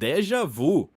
déjà vu.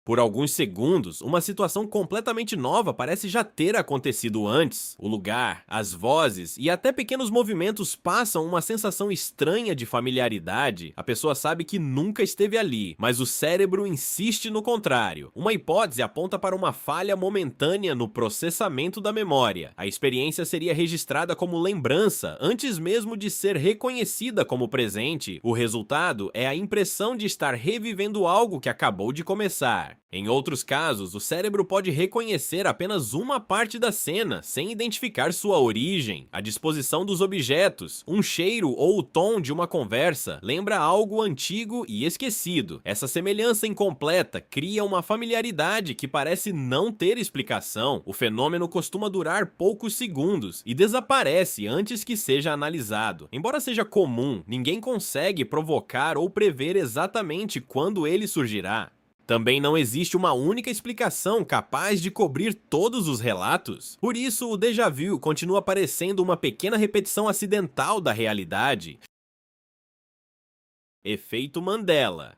Por alguns segundos, uma situação completamente nova parece já ter acontecido antes. O lugar, as vozes e até pequenos movimentos passam uma sensação estranha de familiaridade. A pessoa sabe que nunca esteve ali, mas o cérebro insiste no contrário. Uma hipótese aponta para uma falha momentânea no processamento da memória. A experiência seria registrada como lembrança antes mesmo de ser reconhecida como presente. O resultado é a impressão de estar revivendo algo que acabou de começar. Em outros casos, o cérebro pode reconhecer apenas uma parte da cena, sem identificar sua origem. A disposição dos objetos, um cheiro ou o tom de uma conversa lembra algo antigo e esquecido. Essa semelhança incompleta cria uma familiaridade que parece não ter explicação. O fenômeno costuma durar poucos segundos e desaparece antes que seja analisado. Embora seja comum, ninguém consegue provocar ou prever exatamente quando ele surgirá. Também não existe uma única explicação capaz de cobrir todos os relatos. Por isso, o déjà vu continua parecendo uma pequena repetição acidental da realidade. Efeito Mandela.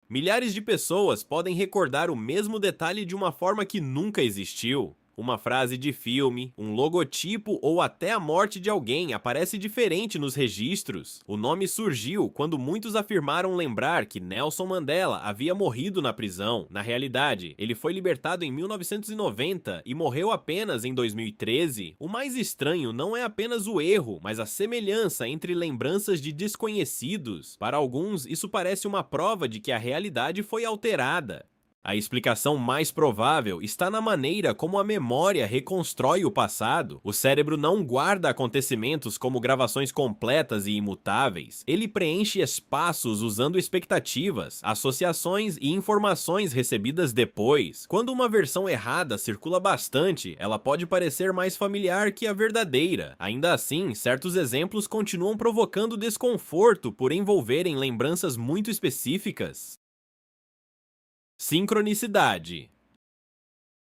Milhares de pessoas podem recordar o mesmo detalhe de uma forma que nunca existiu. Uma frase de filme, um logotipo ou até a morte de alguém aparece diferente nos registros. O nome surgiu quando muitos afirmaram lembrar que Nelson Mandela havia morrido na prisão. Na realidade, ele foi libertado em 1990 e morreu apenas em 2013. O mais estranho não é apenas o erro, mas a semelhança entre lembranças de desconhecidos. Para alguns, isso parece uma prova de que a realidade foi alterada. A explicação mais provável está na maneira como a memória reconstrói o passado. O cérebro não guarda acontecimentos como gravações completas e imutáveis. Ele preenche espaços usando expectativas, associações e informações recebidas depois. Quando uma versão errada circula bastante, ela pode parecer mais familiar que a verdadeira. Ainda assim, certos exemplos continuam provocando desconforto por envolverem lembranças muito específicas. Sincronicidade.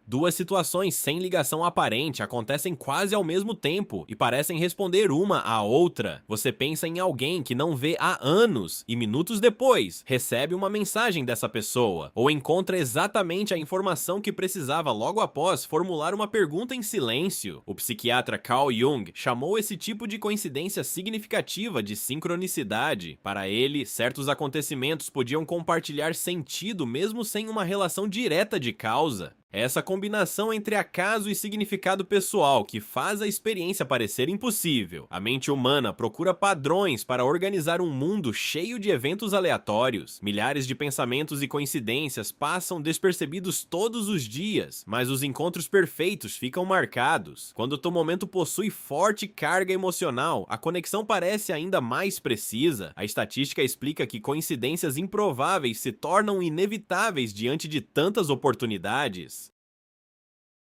Duas situações sem ligação aparente acontecem quase ao mesmo tempo e parecem responder uma à outra. Você pensa em alguém que não vê há anos e minutos depois recebe uma mensagem dessa pessoa, ou encontra exatamente a informação que precisava logo após formular uma pergunta em silêncio. O psiquiatra Carl Jung chamou esse tipo de coincidência significativa de sincronicidade. Para ele, certos acontecimentos podiam compartilhar sentido mesmo sem uma relação direta de causa. Essa combinação entre acaso e significado pessoal que faz a experiência parecer impossível. A mente humana procura padrões para organizar um mundo cheio de eventos aleatórios. Milhares de pensamentos e coincidências passam despercebidos todos os dias, mas os encontros perfeitos ficam marcados. Quando o momento possui forte carga emocional, a conexão parece ainda mais precisa. A estatística explica que coincidências improváveis se tornam inevitáveis diante de tantas oportunidades.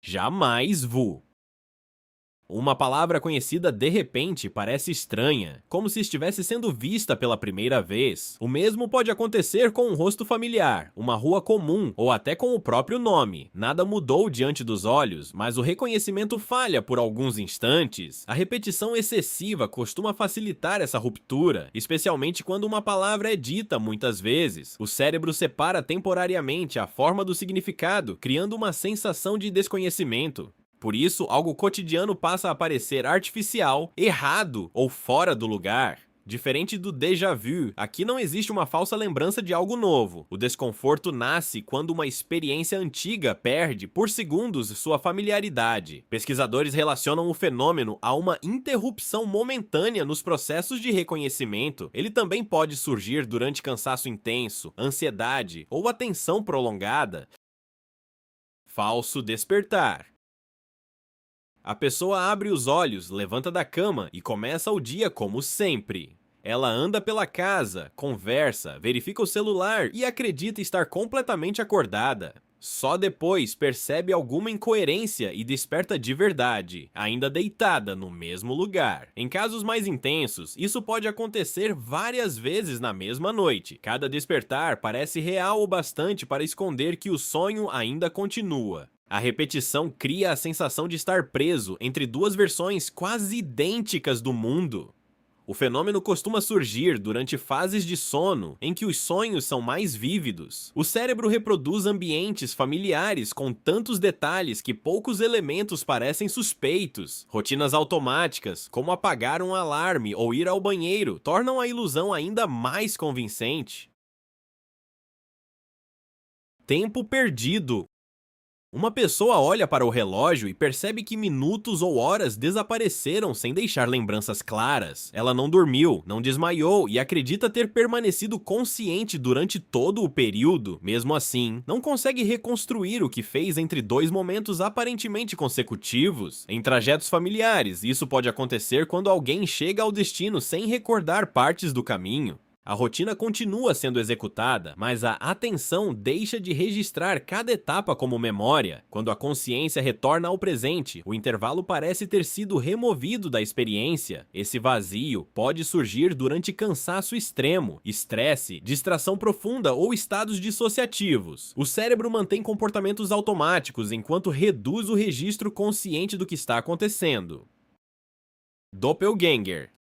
Jamais vu. Uma palavra conhecida de repente parece estranha, como se estivesse sendo vista pela primeira vez. O mesmo pode acontecer com um rosto familiar, uma rua comum ou até com o próprio nome. Nada mudou diante dos olhos, mas o reconhecimento falha por alguns instantes. A repetição excessiva costuma facilitar essa ruptura, especialmente quando uma palavra é dita muitas vezes. O cérebro separa temporariamente a forma do significado, criando uma sensação de desconhecimento. Por isso, algo cotidiano passa a parecer artificial, errado ou fora do lugar. Diferente do déjà vu, aqui não existe uma falsa lembrança de algo novo. O desconforto nasce quando uma experiência antiga perde, por segundos, sua familiaridade. Pesquisadores relacionam o fenômeno a uma interrupção momentânea nos processos de reconhecimento. Ele também pode surgir durante cansaço intenso, ansiedade ou atenção prolongada. Falso despertar. A pessoa abre os olhos, levanta da cama e começa o dia como sempre. Ela anda pela casa, conversa, verifica o celular e acredita estar completamente acordada. Só depois percebe alguma incoerência e desperta de verdade, ainda deitada no mesmo lugar. Em casos mais intensos, isso pode acontecer várias vezes na mesma noite. Cada despertar parece real o bastante para esconder que o sonho ainda continua. A repetição cria a sensação de estar preso entre duas versões quase idênticas do mundo. O fenômeno costuma surgir durante fases de sono em que os sonhos são mais vívidos. O cérebro reproduz ambientes familiares com tantos detalhes que poucos elementos parecem suspeitos. Rotinas automáticas, como apagar um alarme ou ir ao banheiro, tornam a ilusão ainda mais convincente. Tempo perdido. Uma pessoa olha para o relógio e percebe que minutos ou horas desapareceram sem deixar lembranças claras. Ela não dormiu, não desmaiou e acredita ter permanecido consciente durante todo o período. Mesmo assim, não consegue reconstruir o que fez entre dois momentos aparentemente consecutivos. Em trajetos familiares, isso pode acontecer quando alguém chega ao destino sem recordar partes do caminho. A rotina continua sendo executada, mas a atenção deixa de registrar cada etapa como memória. Quando a consciência retorna ao presente, o intervalo parece ter sido removido da experiência. Esse vazio pode surgir durante cansaço extremo, estresse, distração profunda ou estados dissociativos. O cérebro mantém comportamentos automáticos enquanto reduz o registro consciente do que está acontecendo. Doppelganger.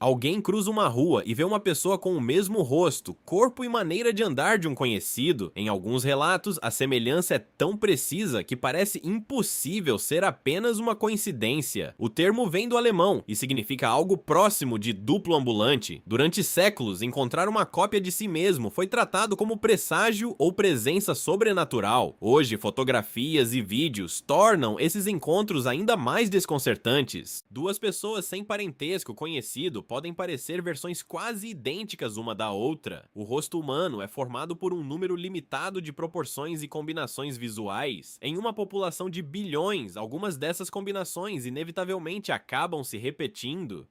Alguém cruza uma rua e vê uma pessoa com o mesmo rosto, corpo e maneira de andar de um conhecido. Em alguns relatos, a semelhança é tão precisa que parece impossível ser apenas uma coincidência. O termo vem do alemão e significa algo próximo de duplo ambulante. Durante séculos, encontrar uma cópia de si mesmo foi tratado como presságio ou presença sobrenatural. Hoje, fotografias e vídeos tornam esses encontros ainda mais desconcertantes. Duas pessoas sem parentesco conhecido podem parecer versões quase idênticas uma da outra. O rosto humano é formado por um número limitado de proporções e combinações visuais. Em uma população de bilhões, algumas dessas combinações inevitavelmente acabam se repetindo.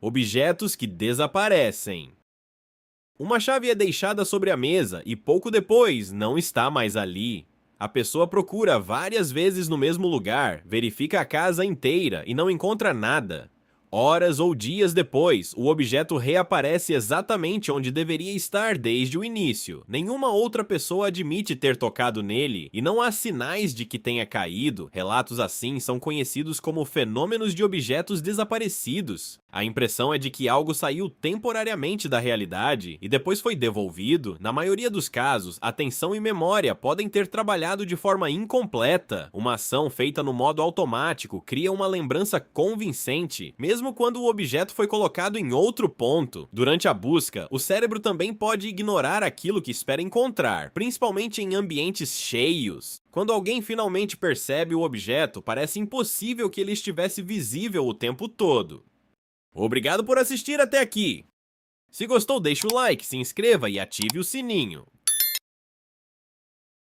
Objetos que desaparecem. Uma chave é deixada sobre a mesa e pouco depois não está mais ali. A pessoa procura várias vezes no mesmo lugar, verifica a casa inteira e não encontra nada. Horas ou dias depois, o objeto reaparece exatamente onde deveria estar desde o início. Nenhuma outra pessoa admite ter tocado nele e não há sinais de que tenha caído. Relatos assim são conhecidos como fenômenos de objetos desaparecidos. A impressão é de que algo saiu temporariamente da realidade e depois foi devolvido. Na maioria dos casos, atenção e memória podem ter trabalhado de forma incompleta. Uma ação feita no modo automático cria uma lembrança convincente, mesmo quando o objeto foi colocado em outro ponto. Durante a busca, o cérebro também pode ignorar aquilo que espera encontrar, principalmente em ambientes cheios. Quando alguém finalmente percebe o objeto, parece impossível que ele estivesse visível o tempo todo. Obrigado por assistir até aqui! Se gostou, deixe o like, se inscreva e ative o sininho.